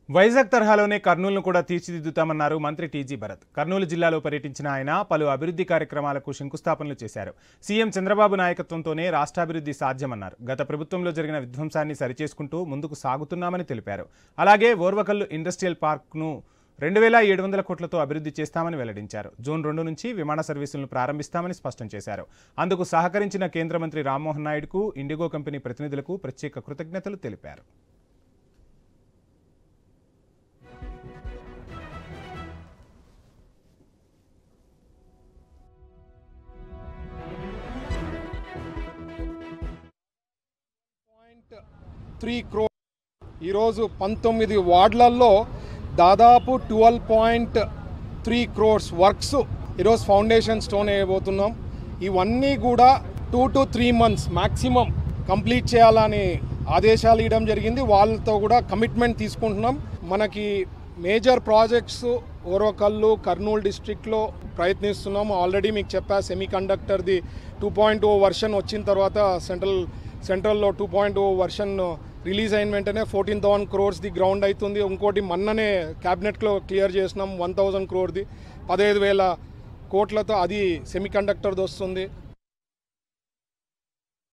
వైజాగ్ తరహాలోనే కర్నూలును కూడా తీర్చిదిద్దుతామన్నారు మంత్రి టీజీ భరత్. కర్నూలు జిల్లాలో పర్యటించిన ఆయన పలు అభివృద్ధి కార్యక్రమాలకు శంకుస్థాపనలు చేశారు. సీఎం చంద్రబాబు నాయకత్వంతోనే రాష్ట్రాభివృద్ధి సాధ్యమన్నారు. గత ప్రభుత్వంలో జరిగిన విధ్వంసాన్ని సరిచేసుకుంటూ ముందుకు సాగుతున్నామని తెలిపారు. అలాగే ఓర్వకల్లు ఇండస్ట్రియల్ పార్క్ను 2700 కోట్లతో అభివృద్ధి చేస్తామని వెల్లడించారు. జూన్ 2 నుంచి విమాన సర్వీసులను ప్రారంభిస్తామని స్పష్టం చేశారు. అందుకు సహకరించిన కేంద్ర మంత్రి రామ్మోహన్ నాయుడుకు, ఇండిగో కంపెనీ ప్రతినిధులకు ప్రత్యేక కృతజ్ఞతలు తెలిపారు. ఈరోజు 19 వార్డులలో దాదాపు 12.3 crores వర్క్స్ ఈరోజు ఫౌండేషన్ స్టోన్ వేయబోతున్నాం. ఇవన్నీ కూడా 2 to 3 months మ్యాక్సిమం కంప్లీట్ చేయాలని ఆదేశాలు ఇవ్వడం జరిగింది. వాళ్ళతో కూడా కమిట్మెంట్ తీసుకుంటున్నాం. మనకి మేజర్ ప్రాజెక్ట్స్ ఓర్వకల్లు, కర్నూలు డిస్ట్రిక్ట్లో ప్రయత్నిస్తున్నాం. ఆల్రెడీ మీకు చెప్పా, సెమీ కండక్టర్ది 2.0 వర్షన్ వచ్చిన తర్వాత సెంట్రల్లో 2.0 వర్షన్ రిలీజ్ అయిన వెంటనే 14,000 crores గ్రౌండ్ అవుతుంది. ఇంకోటి మొన్ననే క్యాబినెట్లో క్లియర్ చేసినాం 1,000 crores 15,000 కోట్లతో అది సెమీ కండక్టర్ది వస్తుంది.